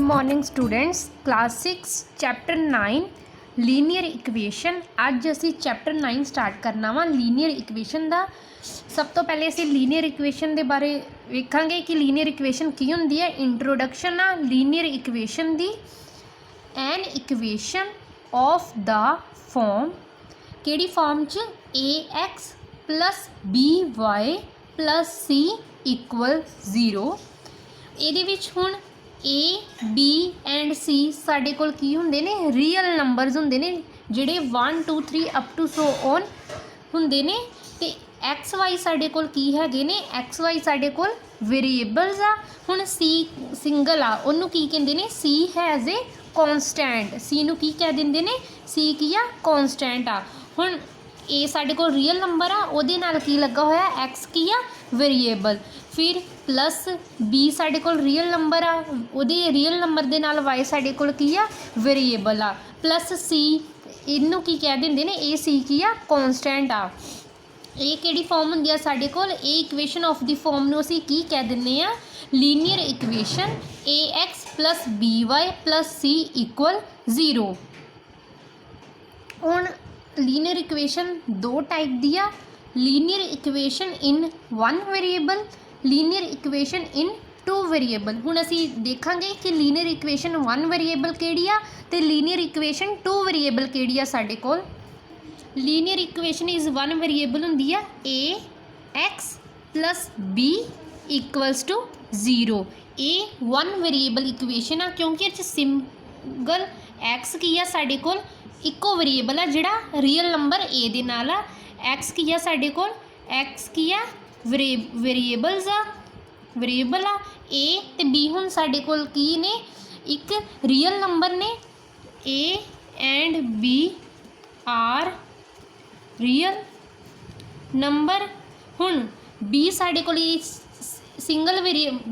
Morning students class 6 chapter 9 linear equation. अज असी chapter 9 start करना वा लीनियर इक्वेशन का। सब तो पहले असी लीनियर इक्वेशन के बारे वेखांगे कि लीनियर इक्वेशन की हुंदी है। इंट्रोडक्शन आ लीनियर इक्वेशन दी। An equation of the form केड़ी फॉर्म च ax plus by plus c equal 0। ਇਹਦੇ ਵਿੱਚ ਹੁਣ A B एंड C ਸਾਡੇ ਕੋਲ ਕੀ ਹੁੰਦੇ ਨੇ ਰੀਅਲ ਨੰਬਰਸ ਹੁੰਦੇ ਨੇ ਜਿਹੜੇ 1 2 3 ਅਪ ਟੂ ਸੋ ਔਨ ਹੁੰਦੇ ਨੇ। ਤੇ एक्स वाई ਸਾਡੇ ਕੋਲ ਕੀ ਹੈਗੇ ਨੇ एक्स वाई ਸਾਡੇ ਕੋਲ ਵੇਰੀਏਬਲਸ ਆ। ਹੁਣ C ਸਿੰਗਲ ਆ ਉਹਨੂੰ ਕੀ ਕਹਿੰਦੇ ਨੇ C has A constant. C ਨੂੰ ਕੀ ਕਹਿ ਦਿੰਦੇ ਨੇ C ਕੀ ਆ ਕਨਸਟੈਂਟ ਆ। ਹੁਣ ए ਸਾਡੇ ਕੋਲ ਰੀਅਲ ਨੰਬਰ ਆ ਉਹਦੇ ਨਾਲ ਕੀ ਲੱਗਾ ਹੋਇਆ एक्स ਕੀ ਆ ਵੇਰੀਏਬਲ। फिर प्लस बी साढ़े कोल रियल नंबर आ उहदे रियल नंबर दे नाल वाई साढ़े कोल की आ वेरीएबल आ प्लस सी इनू की कह देंदे ने ए सी की आ कॉन्स्टेंट आ। ये किहड़ी फॉर्म हुंदी आ साढ़े कोल ए इक्वेशन ऑफ द फॉर्म नूं असीं की कह दिंदे आ linear equation A X plus B Y plus C equal 0। हुण लीनियर इक्वेशन दो टाइप दी आ linear equation in one variable linear equation in two variable. हुण असी देखांगे कि लीनियर इक्वेशन वन वेरीएबल केड़ी आ ते लीनियर इक्वेशन टू वेरीएबल केड़ी आ। साडे कोल linear equation is one variable हुंदी आ A X plus B equals to 0। ए वन वेरीएबल इक्वेशन आ क्योंकि इह सिंगल एक्स की आ साडे कोल इक्को वेरीएबल आ जिहड़ा रियल नंबर ए दे नाल आ। एक्स की आ साडे कोल एक्स की आ वेरीएबल्स आ वेरीएबल आ ए ते बी। हुण साडे कोल की ने एक रियल नंबर ने A and B are real number. हुण बी साडे कोल सिंगल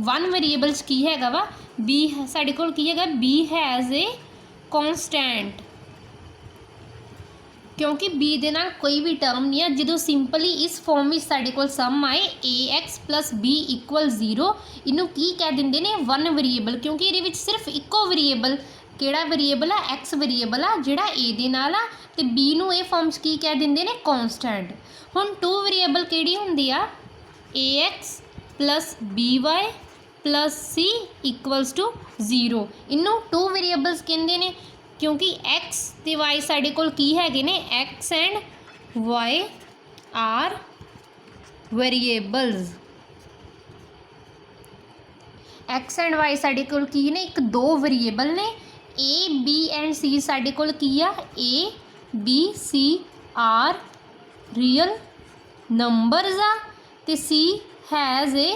वन वेरीएबल्स की हैगा वा बी साडे कोल की हैगा बी हैज़ ए कॉन्स्टेंट क्योंकि बी दे नाल कोई भी टर्म नहीं है। जो सिंपली इस फॉर्म में साडे कोल सम आए ए एक्स प्लस बी इक्वल 0 इनू की कह देंदे ने वन वेरीएबल क्योंकि ये सिर्फ इक्को वेरीएबल केड़ा वेरीएबल आ एक्स वेरीएबल आ जिहड़ा ए दे नाल आ ते बी नू ए फॉर्म्स की कह देंदे ने कॉन्स्टेंट। हुण टू वेरीएबल केड़ी हुंदी आ A X plus B Y plus C equals to 0। इनू टू वेरीएबल्स कहंदे ने क्योंकि एक्स ते वाई साडे कोल की हैगे ने X and Y are variables. X and Y साडे कोल की ने एक दो वेरीएबल ने ए बी एंड सी साडे कोल की आ A B C are real numbers आ ते सी हैज़ ए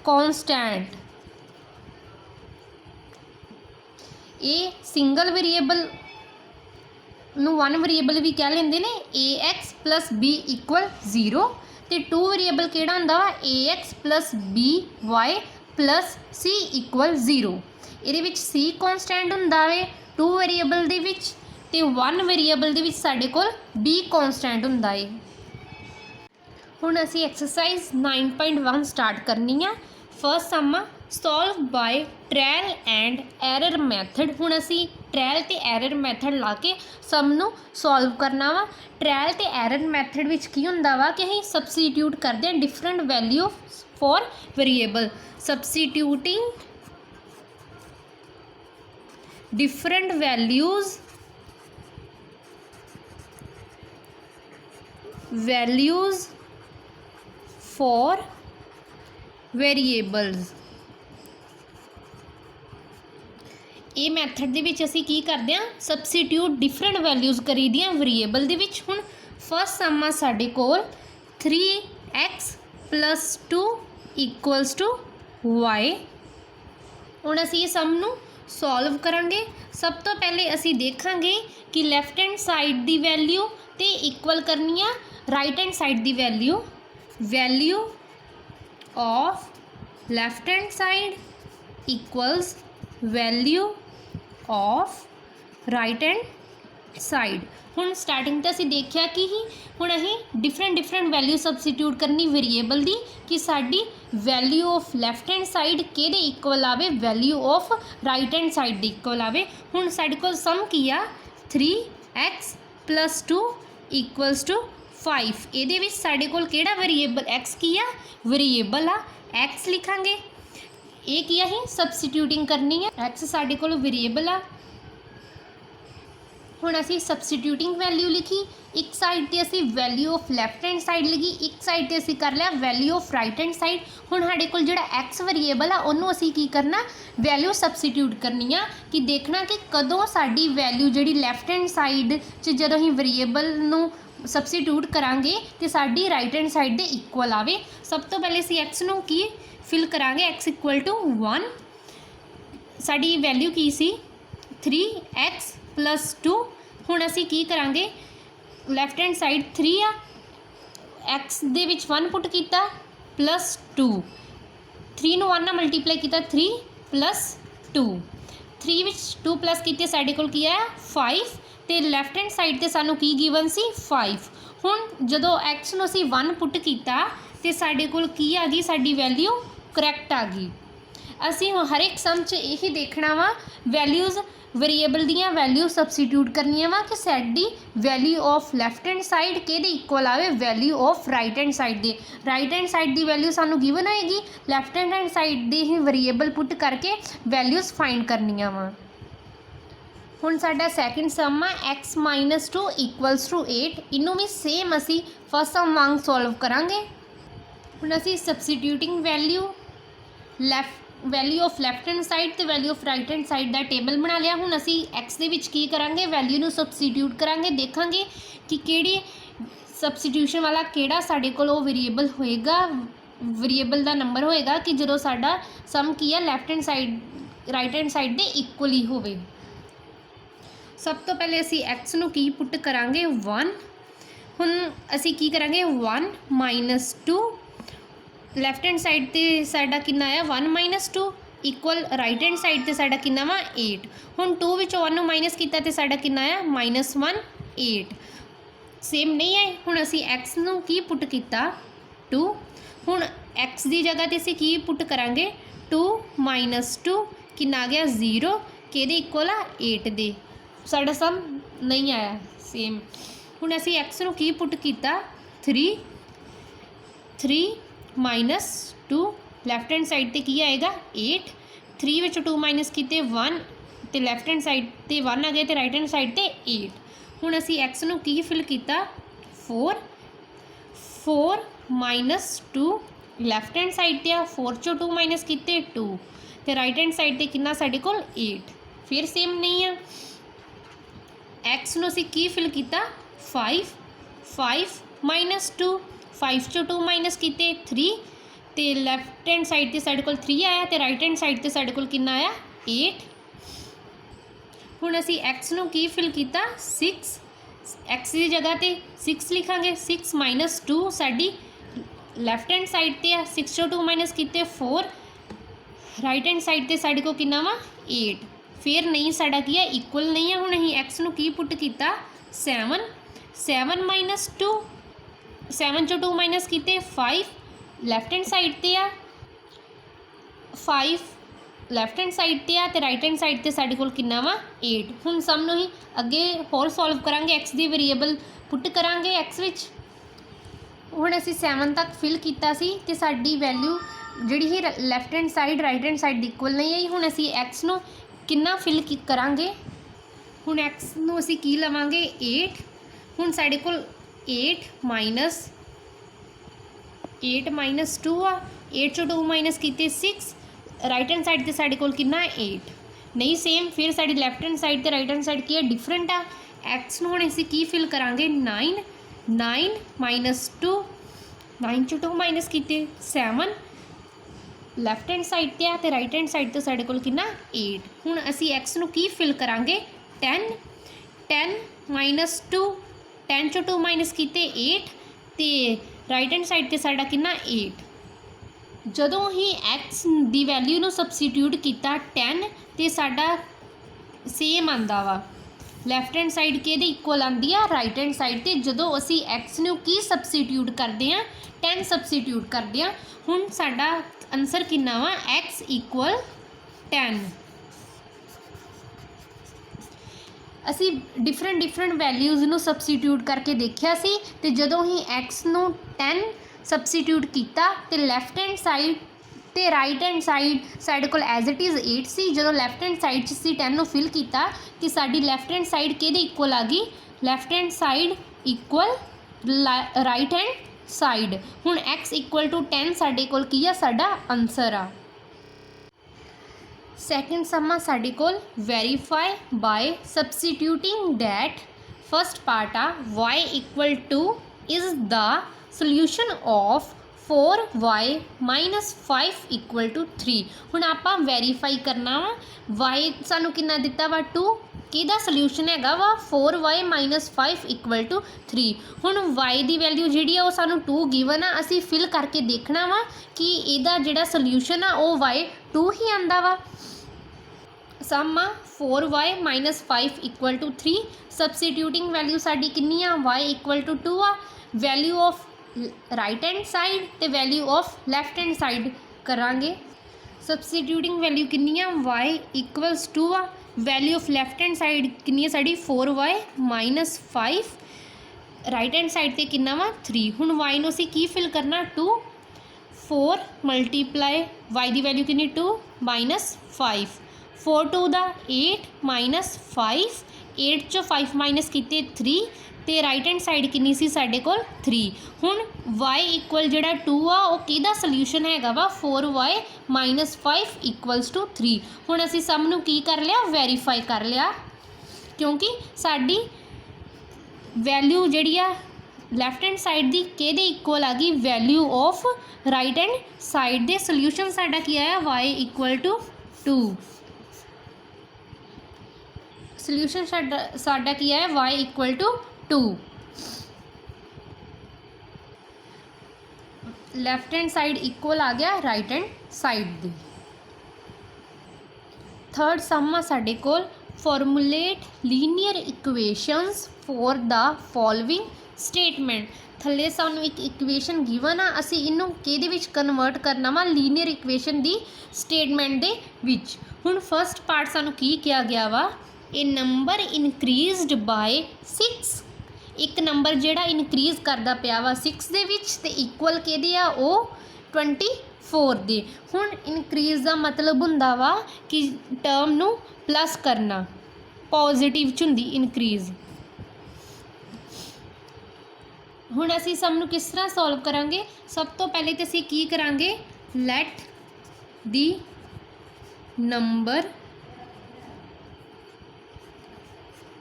कॉन्स्टेंट। ये सिंगल वेरीएबल नू वन वेरीएबल भी कह लेंदे ने A X plus B equal 0 ते टू वेरीएबल केड़ा हुंदा वा A X plus B Y plus C equal 0। इहदे विच सी कॉन्स्टेंट हुंदा वे टू वेरीएबल दे विच ते वन वेरीएबल दे विच साडे कोल बी कॉन्स्टेंट हुंदा है। हुण असीं एक्सरसाइज 9.1 स्टार्ट करनी है। First sum solve by trial and error method. हुण असी ट्रायल ते एरर मैथड ला के सम नू सॉल्व करना वा। ट्रायल ते एरर मैथड विच की हुंदा वा कि असीं सबस्टिट्यूट करदे हां different value for variable. Substituting different values for variables. ये मैथड दे विच असीं की करदे हां सबस्टिट्यूट डिफरेंट वैल्यूज़ करी दियां वेरीएबल दे विच। हुण फर्स्ट सम आ साडे कोल 3x plus 2 equals to y। हुण असीं इस सम नू सॉल्व करांगे। सब तो पहले असीं देखांगे कि लैफ्ट हैंड साइड दी वैल्यू ते इक्वल करनी आ राइट हैंड साइड दी value of left hand side equals value of right hand side. हुण स्टार्टिंग तो असीं देखिया कि ही हुण असीं डिफरेंट वैल्यू सबस्टिट्यूट करनी वेरीएबल दी कि साडी value of left hand side किहदे इक्वल आवे, value of right hand side दे इक्वल आवे। हुण साडे कोल सम की आ 3x + 2 = 5। इहदे विच साडे कोल किहड़ा वेरीएबल x की आ, वेरीएबल आ x लिखांगे। ये की असीं सबस्टिट्यूटिंग करनी है, x साडे कोल वेरीएबल आ। हुण असीं सबस्टिट्यूटिंग वैल्यू लिखी, एक साइड ते असीं value of left hand side लिखी, एक साइड ते असीं कर लिया value of right hand side. हुण साडे कोल जिहड़ा एक्स वेरीएबल आ उहनूं असीं की करना, वैल्यू सबस्टिट्यूट करनी आ कि देखना कि कदों साडी वैल्यू जिहड़ी लैफ्ट हैंड साइड च जदों असीं वेरीएबल नूं सबस्टिट्यूट करांगे तो साडी राइट हैंड साइड दे इक्वल आवे। सब तो पहले असीं एक्स नूं की फिल करांगे, x = 1। साडी वैल्यू की सी 3x + 2। हुण असीं की करांगे, लैफ्ट हैंड साइड 3 आ, एक्स दे विच 1 पुट कीता +2, 3 नूं 1 नाल मल्टीप्लाई कीता 3 + 2, 3 विच 2 प्लस कीते साडे कोल की आया 5 ते लैफ्ट हैंड साइड ते सानूं की गिवन सी 5। हुण जदों एक्स नूं असीं 1 पुट कीता ते साडे कोल की आ गई, साडी वैल्यू करैक्ट आ गई। असीं हर एक सम च यही देखना वा वैल्यूज़ वेरीएबल दियां वैल्यू सबस्टिट्यूट करनियां वा कि साडी value of left hand side किहदे इक्वल आवे, value of right hand side दे। राइट हैंड साइड की वैल्यू सानूं गिवन होएगी, लैफ्ट हैंड साइड दी ही वेरीएबल पुट करके वैल्यूज़ फाइंड करनियां वा। हुण साडा सैकेंड सम आ x - 2 = 8। इनू भी सेम असी फस्ट सम वांग सॉल्व करांगे। हुण असी substituting value of left hand side ते value of right hand side का टेबल बना लिया। हुण असी एक्स दे विच की करांगे, वैल्यू नूं सबस्टिट्यूट करांगे, देखांगे कि किहड़ी सबस्टिट्यूशन वाला किहड़ा साडे कोल वो वेरीएबल होएगा, वेरीएबल का नंबर होएगा कि जदों साडा सम की है left hand side right hand side दे इक्वल ही होवे। सब तो पहले असी एक्स नूं की पुट करांगे 1। हुण असी की करांगे 1 - 2, लैफ्ट हैंड साइड ते साडा कितना आया 1 - 2 इक्वल राइट हैंड साइड ते साडा कितना वा 8। हुण 2 विचों 1 माइनस किया तो साडा कितना आया -1 8। सेम नहीं है। हुण असी एक्स नूं की पुट किया 2। हुण एक्स की जगह ते असी की पुट करांगे 2 - 2 कितना आ गया 0, किहदे इक्वल आ 8 दे। साडा सम नहीं आया सेम। हुण असी एक्स नूं की पुट किया 3 - 2, लैफ्ट हैंड साइड ते की आएगा 8, 3 विच 2 माइनस किए 1 तो लैफ्ट हैंड साइड ते 1 आ गया तो राइट हैंड साइड ते 8। हुण असी एक्स नूं की फिल किया 4 - 2, लैफ्ट हैंड साइड ते 4 चों 2 माइनस किए 2 तो राइट हैंड साइड ते कितना साडे कोल 8। फिर सेम नहीं है। एक्स नूं असी की फिल किया 5 - 2, 5 चों 2 माइनस किए 3 तो लैफ्ट हैंड साइड ते साडे कोल 3 आया तो राइट हैंड साइड ते साडे कोल कितना आया 8। हुण असी एक्स नूं की फिल किया 6, एक्स की जगह ते 6 लिखांगे। 6 - 2 साडी लैफ्ट हैंड साइड ते 6 चों 2 माइनस किए 4, राइट हैंड साइड ते साडे कोल कितना वा 8। फिर नहीं साडा की है इक्वल नहीं है। हुण असीं एक्स नूं की पुट किया 7 - 2, 7 चों 2 माइनस किए 5, लैफ्ट हैंड साइड ते 5 लैफ्ट हैंड साइड ते तो राइट हैंड साइड ते साडे कोल कितना वा 8। हुण सम नूं ही अगे होर सॉल्व करांगे, एक्स दी वेरीएबल पुट करांगे एक्स विच। हुण असीं 7 तक फिल कीता सी ते साडी वैल्यू जिहड़ी ही left hand side right hand side equal नहीं आई। हुण असीं एक्स नूं कितना फिल करांगे। हुण एक्स नूं असीं की लवांगे 8। हुण साडे कोल 8 - 2 आ, 8 चों 2 माइनस किए 6, राइट हैंड साइड ते साडे कोल कितना 8 नहीं सेम। फिर साडी लैफ्ट हैंड साइड ते राइट हैंड साइड की है डिफरेंट आ। एक्स नूं हुण असीं की फिल करांगे 9 - 2, 9 चों 2 माइनस किए 7, लैफ्ट हैंड साइड ते तो राइट हैंड साइड ते साडे कोल कितना 8। हुण असीं एक्स नूं की फिल करांगे 10 - 2, 10 चों 2 माइनस किए 8 तो राइट हैंड साइड ते साडा कितना 8। जदों ही एक्स दी वैल्यू नूं सबस्टिट्यूट किया 10 तो साडा सेम आंदा वा, ਲੈਫਟ ਹੈਂਡ ਸਾਈਡ ਕਿਹਦੇ ਇਕੁਅਲ ਆਉਂਦੀ ਆ, ਰਾਈਟ ਹੈਂਡ ਸਾਈਡ ਤੇ ਜਦੋਂ ਅਸੀਂ x ਨੂੰ ਕੀ ਸਬਸਟੀਟਿਊਟ ਕਰਦੇ ਆ, 10 ਸਬਸਟੀਟਿਊਟ ਕਰਦੇ ਆ। ਹੁਣ ਸਾਡਾ ਆਨਸਰ ਕਿੰਨਾ ਵਾ, x ਇਕੁਅਲ 10। ਅਸੀਂ ਡਿਫਰੈਂਟ ਵੈਲਿਊਜ਼ ਨੂੰ ਸਬਸਟੀਟਿਊਟ ਕਰਕੇ ਦੇਖਿਆ ਸੀ ਤੇ ਜਦੋਂ ਹੀ x ਨੂੰ 10 ਸਬਸਟੀਟਿਊਟ ਕੀਤਾ ਤੇ ਲੈਫਟ ਹੈਂਡ ਸਾਈਡ ਤੇ ਰਾਈਟ ਹੈਂਡ ਸਾਈਡ ਸਾਡੇ ਕੋਲ ਐਜ਼ ਇਟ ਇਜ਼ 8 ਸੀ। ਜਦੋਂ ਲੈਫਟ ਹੈਂਡ ਸਾਈਡ 'ਚ ਅਸੀਂ 10 ਨੂੰ ਫਿਲ ਕੀਤਾ ਕਿ ਸਾਡੀ ਲੈਫਟ ਹੈਂਡ ਸਾਈਡ ਕਿਹਦੇ ਇਕੁਅਲ ਆ ਗਈ, left hand side equal right hand side. ਹੁਣ x ਇਕੁਅਲ ਟੂ 10 ਸਾਡੇ ਕੋਲ ਕੀ ਆ, ਸਾਡਾ ਆਨਸਰ ਆ। ਸੈਕਿੰਡ ਸਮ ਆ ਸਾਡੇ ਕੋਲ verify by substituting that. First part ਆ y equal to is the solution of 4y minus 5 equal to 3। ਹੁਣ ਆਪਾਂ ਵੈਰੀਫਾਈ ਕਰਨਾ ਵਾ y ਸਾਨੂੰ ਕਿੰਨਾ ਦਿੱਤਾ ਵਾ 2, ਕਿਹਦਾ ਸੋਲਿਊਸ਼ਨ ਹੈਗਾ ਵਾ 4y minus 5 equal to 3। ਹੁਣ y ਦੀ ਵੈਲਿਊ ਜਿਹੜੀ ਆ ਉਹ ਸਾਨੂੰ 2 ਗਿਵਨ ਆ, ਅਸੀਂ ਫਿਲ ਕਰਕੇ ਦੇਖਣਾ ਵਾ ਕਿ ਇਹਦਾ ਜਿਹੜਾ ਸੋਲਿਊਸ਼ਨ ਆ ਉਹ y 2 ਹੀ ਆਂਦਾ ਵਾ। ਸਮ ਆ 4y minus 5 equal to 3। Substituting value ਸਾਡੀ ਕਿੰਨੀ ਆ, y equal to 2 ਆ। Value of right hand side ਤੇ value of left hand side ਕਰਾਂਗੇ। ਸਬਸਟੀਟਿਊਟਿੰਗ ਵੈਲਿਊ ਕਿੰਨੀ ਆ, y ਇਕੁਅਲਸ 2 ਆ। Value of left hand side ਕਿੰਨੀ ਆ ਸਾਡੀ 4y minus 5, right hand side ਤੇ ਕਿੰਨਾ ਵਾ 3। ਹੁਣ y ਨੂੰ ਅਸੀਂ ਕੀ ਫਿਲ ਕਰਨਾ 2, 4 ਮਲਟੀਪਲਾਈ y ਦੀ ਵੈਲਿਊ ਕਿੰਨੀ 2 minus 5, 4 2 ਦਾ 8 minus 5, 8 ਚੋਂ 5 ਮਾਈਨਸ ਕੀਤੇ 3 ਤੇ ਰਾਈਟ ਹੈਂਡ ਸਾਈਡ ਕਿੰਨੀ ਸੀ ਸਾਡੇ ਕੋਲ 3। ਹੁਣ y ਇਕੁਅਲ ਜਿਹੜਾ 2 ਆ ਉਹ ਕਿਹਦਾ ਸੋਲਿਊਸ਼ਨ ਹੈਗਾ ਵਾ 4y minus 5 equals to 3। ਹੁਣ ਅਸੀਂ ਸਮ ਨੂੰ ਕੀ ਕਰ ਲਿਆ, ਵੈਰੀਫਾਈ ਕਰ ਲਿਆ, ਕਿਉਂਕਿ ਸਾਡੀ ਵੈਲਿਊ ਜਿਹੜੀ ਆ ਲੈਫਟ ਹੈਂਡ ਸਾਈਡ ਦੀ ਕਿਹਦੇ ਇਕੁਅਲ ਆ ਗਈ, value of right hand side ਦੇ। ਸੋਲਿਊਸ਼ਨ ਸਾਡਾ ਕੀ ਆਇਆ y ਇਕੁਅਲ ਟੂ 2। ਸੋਲਿਊਸ਼ਨ ਸਾਡਾ ਕੀ ਆਇਆ y equal to 2। Left hand side equal ਆ ਗਿਆ ਰਾਈਟ ਹੈਂਡ ਸਾਈਡ ਦੀ। ਥਰਡ ਸਮ ਆ ਸਾਡੇ ਕੋਲ formulate linear equations for the following statement. ਥੱਲੇ ਸਾਨੂੰ ਇੱਕ ਇਕੁਏਸ਼ਨ ਗਿਵਨ ਆ, ਅਸੀਂ ਇਹਨੂੰ ਕਿਹਦੇ ਵਿੱਚ ਕਨਵਰਟ ਕਰਨਾ ਵਾ, ਲੀਨੀਅਰ ਇਕੁਏਸ਼ਨ ਦੀ ਸਟੇਟਮੈਂਟ ਦੇ ਵਿੱਚ। ਹੁਣ ਫਸਟ ਪਾਰਟ ਸਾਨੂੰ ਕੀ ਕਿਹਾ ਗਿਆ ਵਾ, ਇਹ ਨੰਬਰ ਇਨਕਰੀਜ਼ਡ ਬਾਏ 6। ਇੱਕ ਨੰਬਰ ਜਿਹੜਾ ਇਨਕਰੀਜ਼ ਕਰਦਾ ਪਿਆ ਵਾ 6 ਦੇ ਵਿੱਚ ਤੇ ਇਕੁਅਲ ਕਿਹਦੇ ਆ, ਉਹ 24 ਦੇ। ਹੁਣ ਇਨਕਰੀਜ਼ ਦਾ ਮਤਲਬ ਹੁੰਦਾ ਵਾ ਕਿ ਟਰਮ ਨੂੰ ਪਲੱਸ ਕਰਨਾ, ਪੋਜ਼ਿਟਿਵ 'ਚ ਹੁੰਦੀ ਇਨਕਰੀਜ਼। ਹੁਣ ਅਸੀਂ ਸਮ ਨੂੰ ਕਿਸ ਤਰ੍ਹਾਂ ਸੋਲਵ ਕਰਾਂਗੇ, ਸਭ ਤੋਂ ਪਹਿਲੇ ਤਾਂ ਅਸੀਂ ਕੀ ਕਰਾਂਗੇ, light the number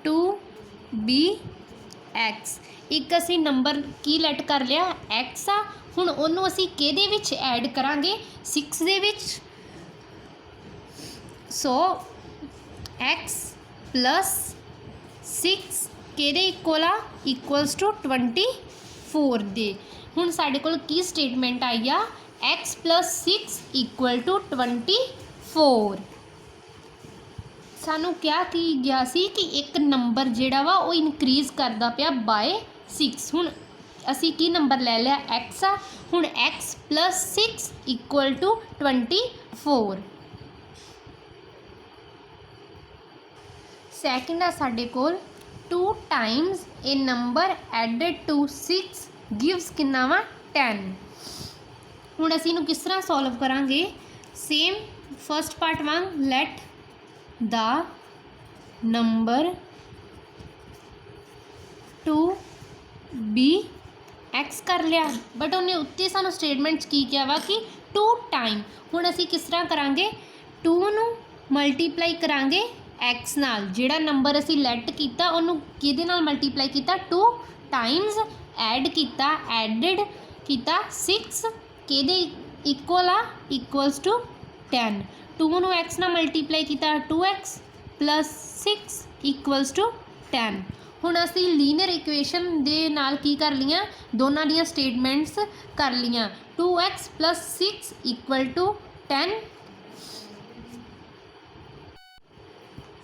to be x। ਇੱਕ ਅਸੀਂ ਨੰਬਰ ਕੀ ਲੈਟ ਕਰ ਲਿਆ x ਆ। ਹੁਣ ਉਹਨੂੰ ਅਸੀਂ ਕਿਹਦੇ ਵਿੱਚ ਐਡ ਕਰਾਂਗੇ, 6 ਦੇ ਵਿੱਚ। ਸੋ x ਪਲੱਸ 6 ਕਿਹਦੇ ਇਕੁਅਲ ਆ, ਇਕੁਅਲਸ ਟੂ 24 ਦੇ। ਹੁਣ ਸਾਡੇ ਕੋਲ ਕੀ ਸਟੇਟਮੈਂਟ ਆਈ ਆ, x ਪਲੱਸ 6 ਇਕੁਅਲ ਟੂ 24। ਸਾਨੂੰ ਕਿਹਾ ਕੀ ਗਿਆ ਸੀ ਕਿ ਇੱਕ ਨੰਬਰ ਜਿਹੜਾ ਵਾ ਉਹ ਇਨਕਰੀਜ਼ ਕਰਦਾ ਪਿਆ ਬਾਏ 6। ਹੁਣ ਅਸੀਂ ਕੀ ਨੰਬਰ ਲੈ ਲਿਆ, x ਆ। ਹੁਣ x plus 6 equal to 24। Second ਆ ਸਾਡੇ ਕੋਲ 2 ਟਾਈਮਸ ਇਹ ਨੰਬਰ ਐਡਡ ਟੂ 6 ਗਿਵਸ ਕਿੰਨਾ ਵਾ 10। ਹੁਣ ਅਸੀਂ ਇਹਨੂੰ ਕਿਸ ਤਰ੍ਹਾਂ ਸੋਲਵ ਕਰਾਂਗੇ, ਸੇਮ ਫਸਟ ਪਾਰਟ ਵਾਂਗ let the number to be x ਕਰ ਲਿਆ, ਬਟ ਉਹਨੇ ਉੱਤੇ ਸਾਨੂੰ ਸਟੇਟਮੈਂਟ 'ਚ ਕੀ ਕਿਹਾ ਵਾ ਕਿ 2 ਟਾਈਮ। ਹੁਣ ਅਸੀਂ ਕਿਸ ਤਰ੍ਹਾਂ ਕਰਾਂਗੇ, 2 ਨੂੰ ਮਲਟੀਪਲਾਈ ਕਰਾਂਗੇ x ਨਾਲ। ਜਿਹੜਾ ਨੰਬਰ ਅਸੀਂ ਲੈਟ ਕੀਤਾ ਉਹਨੂੰ ਕਿਹਦੇ ਨਾਲ ਮਲਟੀਪਲਾਈ ਕੀਤਾ, 2 ਟਾਈਮਸ ਐਡ ਕੀਤਾ, ਐਡਡ ਕੀਤਾ 6 ਕਿਹਦੇ ਇਕੁਅਲ ਆ, ਇਕੁਅਲਸ ਟੂ 10। 2 ਨੂੰ x ਨਾਲ ਮਲਟੀਪਲਾਈ ਕੀਤਾ 2x ਪਲੱਸ 6 ਇਕੁਅਲਸ ਟੂ 10। ਹੁਣ ਅਸੀਂ ਲੀਨੀਅਰ ਇਕੁਏਸ਼ਨ ਦੇ ਨਾਲ ਕੀ ਕਰ ਲਈਆਂ, ਦੋਨਾਂ ਦੀਆਂ ਸਟੇਟਮੈਂਟਸ ਕਰ ਲਈਆਂ। 2x plus 6 equal to 10।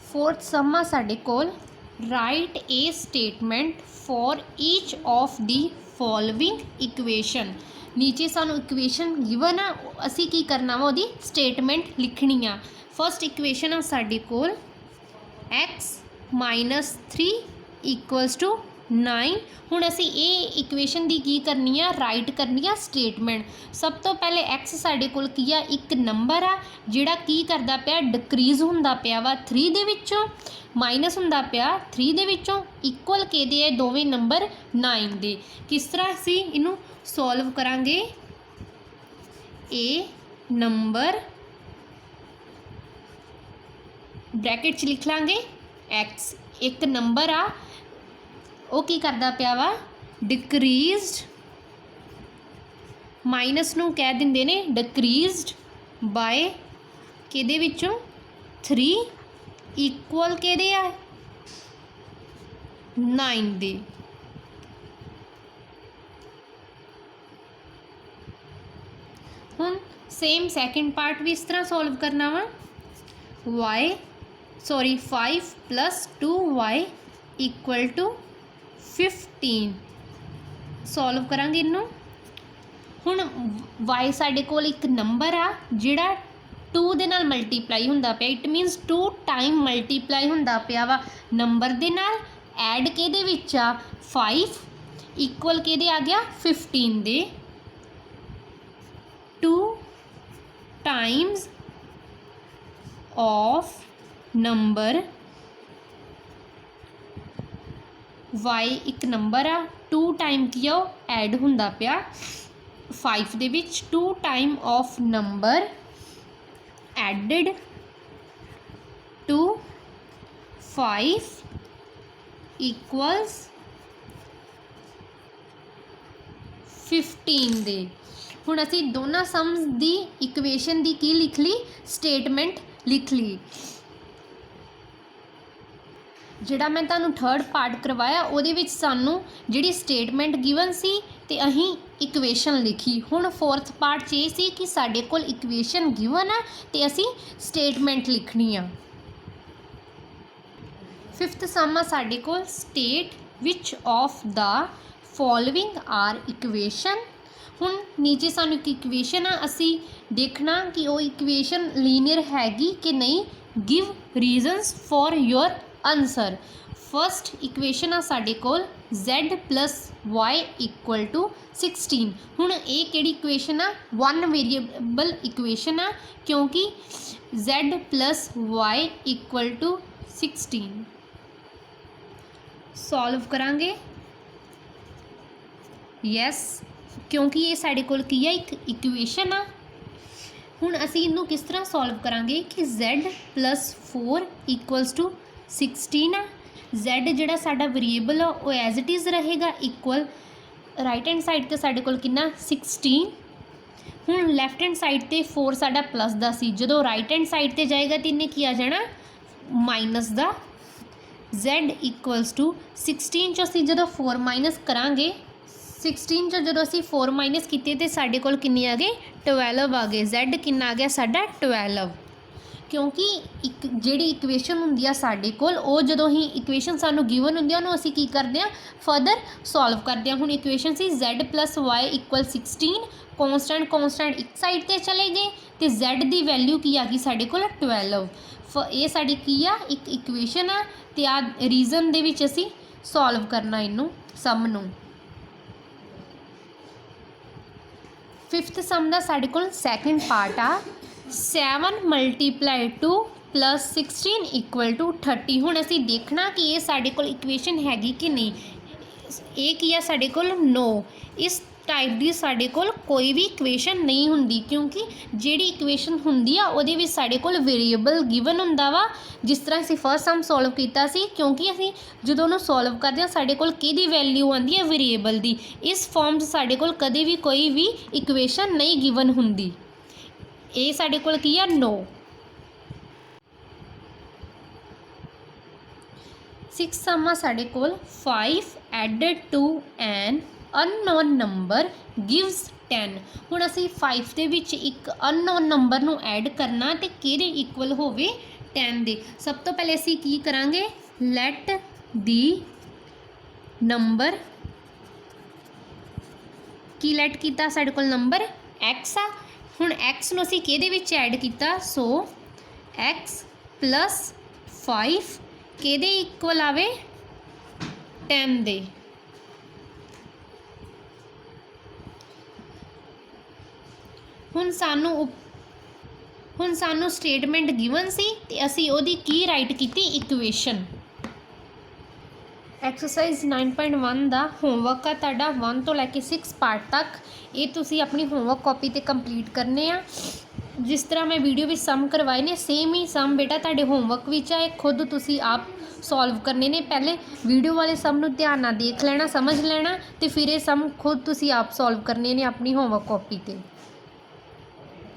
Fourth sum ਆ ਸਾਡੇ ਕੋਲ write a statement for each of the following equation. नीचे सानू इक्वेशन गिवन आ, असी की करना वा उहदी स्टेटमेंट लिखनी आ। फर्स्ट इक्वेशन आ साडे कोल x -3 इक्वल्स टू 9। हुण असी ये इक्वेशन दी की करनी आ, राइट करनी आ स्टेटमेंट। सब तो पहले x साडे कोल की आ, एक नंबर आ जिहड़ा की करदा पिया डिक्रीज हुंदा पिया वा 3 दे विचों, माइनस हुंदा पिया 3 दे विचों, इक्वल किहदे है दोवें नंबर 9 दे। किस तरह असी इनू सॉल्व करांगे? ए नंबर ब्रैकेट च लिख लांगे x, एक नंबर आ वो की करदा पिया वा डिक्रीज्ड, माइनस नू कह दिंदे ने डिक्रीज्ड बाय किहदे विचों 3, इक्वल किहदे आ 9 दे। हुण सेम सैकेंड पार्ट भी इस तरह सॉल्व करना वा। 5 + 2y इक्वल टू 15 सॉल्व करांगे इनू। हुण y साडे कोल एक नंबर आ जिहड़ा 2 दे नाल मल्टीप्लाई हुंदा पिया, इट मीनस 2 टाइम मल्टीप्लाई हुंदा पिया वा नंबर दे नाल, ऐड किहदे विच आ 5, इक्वल किहदे आ गया 15 दे। 2 टाइम्स ऑफ नंबर y एक नंबर आ, 2 टाइम की आ ऐड हुंदा पिया 5 दे विच। 2 time of number added to 5 equals 15 दे। हुण असी दोनों सम्स दी इक्वेशन दी की लिख ली? स्टेटमेंट लिख ली। जिहड़ा मैं तुहानूं थर्ड पार्ट करवाया उहदे विच सानूं जिहड़ी स्टेटमेंट गिवन सी ते अहीं इक्वेशन लिखी। हुण फोर्थ पार्ट च ये सी कि साडे कोल इक्वेशन गिवन आ ते असीं स्टेटमेंट लिखनी आ। फिफ्थ सम आ साडे कोल state which of the following are equation. हुण नीचे सानूं एक इक्वेशन आ, असीं देखना कि वो इक्वेशन लीनियर हैगी कि नहीं। Give reasons for your answer. First equation आ साडे कोल z + y इक्वल टू 16। हुण ये किहड़ी इक्वेशन आ? वन वेरिएबल इक्वेशन आ क्योंकि z + y equal to 16। Solve करांगे यस, क्योंकि ये साडे कोल की है एक इक्वेशन आ। हुण असीं इनू किस तरह सॉल्व करांगे कि z + 4 इक्वल्स टू 16 आ। z जिहड़ा साडा वेरीएबल आ वो एज इट इज़ रहेगा इक्वल राइट हैंड साइड ते साडे कोल कितना 16। हुण लैफ्ट हैंड साइड ते 4 साडा प्लस दा सी, जदों राइट हैंड साइड ते जाएगा तो इन्हें की आ जाना माइनस दा। z इक्वल्स टू 16 चो असीं जदों 4 माइनस करांगे, 16 चो जदों असीं 4 माइनस कीते ते साडे कोल किन्ने आ गए 12 आ गए। z किन्ना आ गया साडा 12, क्योंकि एक जिहड़ी इक्वेशन हुंदी आ साडे कोल वो जदों ही इक्वेशन सानू गिवन हुंदी आ उहनूं असीं की करदे आ फर्दर सॉल्व करदे आ। हुण इक्वेशन सी z + y इक्वल 16, कॉन्सटेंट एक साइड ते चले गए तो z दी वैल्यू की आ गई साडे कोल 12। ये साडी की आ एक इक्वेशन आ ते आ रीजन दे विच असीं सॉल्व करना इनू सम नूं। फिफ्थ सम दा साडे कोल सैकेंड पार्ट आ 7 × 2 + 16 इक्वल टू 30। हुण असीं देखना कि ये साडे कोल इक्वेशन हैगी कि नहीं। ये की आ साडे कोल नो, इस टाइप की साडे कोल कोई भी इक्वेशन नहीं हुंदी, क्योंकि जिहड़ी इक्वेशन हुंदी आ उहदे विच साडे कोल वेरीएबल गिवन हुंदा वा। जिस तरह असीं फर्स्ट सम सॉल्व कीता सी, क्योंकि असीं जदों उहनूं सॉल्व करदे आ साडे कोल किहदी वैल्यू आंदी है वेरीएबल दी। इस फॉर्म 'च साडे कोल कदे भी कोई भी इक्वेशन नहीं गिवन हुंदी। ये साडे कोल की आ नो। सिक्स सम आ साडे कोल 5 added to an unknown number gives 10। हुण असीं 5 दे विच एक अननोन नंबर नूं ऐड करना ते किहदे इक्वल होवे 10 दे। सब तो पहले असीं की करांगे, लैट ਦੀ ਨੰਬਰ ਕੀ ਲੈਟ ਕੀਤਾ ਸਾਡੇ ਕੋਲ ਨੰਬਰ x ਆ। ਹੁਣ x ਨੂੰ ਅਸੀਂ ਕਿਹਦੇ ਵਿੱਚ ਐਡ ਕੀਤਾ, ਸੋ x + 5 ਕਿਹਦੇ ਇਕੁਅਲ ਆਵੇ 10 ਦੇ। ਹੁਣ ਸਾਨੂੰ ਸਟੇਟਮੈਂਟ ਗਿਵਨ ਸੀ ਤੇ ਅਸੀਂ ਉਹਦੀ ਕੀ ਰਾਈਟ ਕੀਤੀ, ਇਕੁਏਸ਼ਨ। ਐਕਸਰਸਾਈਜ਼ 9.1 ਦਾ ਹੋਮਵਰਕ ਆ ਤੁਹਾਡਾ 1 ਤੋਂ ਲੈ ਕੇ 6 ਪਾਰਟ ਤੱਕ। ਇਹ ਤੁਸੀਂ ਆਪਣੀ ਹੋਮਵਰਕ ਕਾਪੀ 'ਤੇ ਕੰਪਲੀਟ ਕਰਨੇ ਆ। ਜਿਸ ਤਰ੍ਹਾਂ ਮੈਂ ਵੀਡੀਓ ਵਿੱਚ ਸਮ ਕਰਵਾਏ ਨੇ ਸੇਮ ਹੀ ਸਮ ਬੇਟਾ ਤੁਹਾਡੇ ਹੋਮਵਰਕ ਵਿੱਚ ਆ। ਇਹ ਖੁਦ ਤੁਸੀਂ ਆਪ ਸੋਲਵ ਕਰਨੇ ਨੇ। ਪਹਿਲੇ ਵੀਡੀਓ ਵਾਲੇ ਸਮ ਨੂੰ ਧਿਆਨ ਨਾਲ ਦੇਖ ਲੈਣਾ, ਸਮਝ ਲੈਣਾ, ਤੇ ਫਿਰ ਇਹ ਸਮ ਖੁਦ ਤੁਸੀਂ ਆਪ ਸੋਲਵ ਕਰਨੇ ਨੇ ਆਪਣੀ ਹੋਮਵਰਕ ਕਾਪੀ 'ਤੇ।